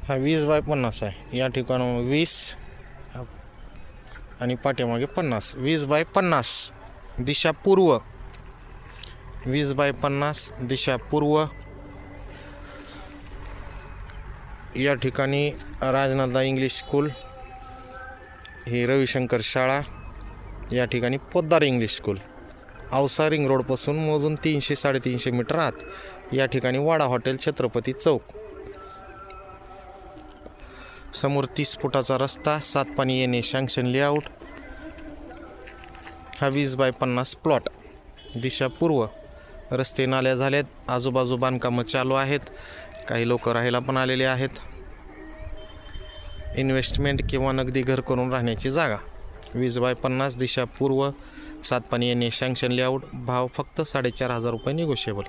हा 20x50 आहे. या ठिकाणी 20 आणि पाठीमागे 50. 20x50 दिशा पूर्व. 20x50 दिशा पूर्व. या ठिकाणी राजनाथा इंग्लिश स्कूल, ही रविशंकर शाळा. या ठिकाणी Poddar English school. Ausa ring रोडपासून मोजून 300-350 मीटर आत. या ठिकाणी वाडा हॉटेल, छत्रपती चौक. समोर 30 फुटाचा रस्ता, 7 पाणी येणे, सँक्शन लेआउट. हा 20x50 प्लॉट. दिशा पूर्व. रस्ते नाल्या झालेत. आजूबाजू बांधकामं चालू आहेत. काही लोक राहायला पण आलेले आहेत. इन्व्हेस्टमेंट किंवा नगदी घर करून राहण्याची जागा. 20x50 दिशा पूर्व, 7 पाणी येणे, सँक्शन लेआउट. भाव फक्त 4,500 रुपये निगोशिएबल.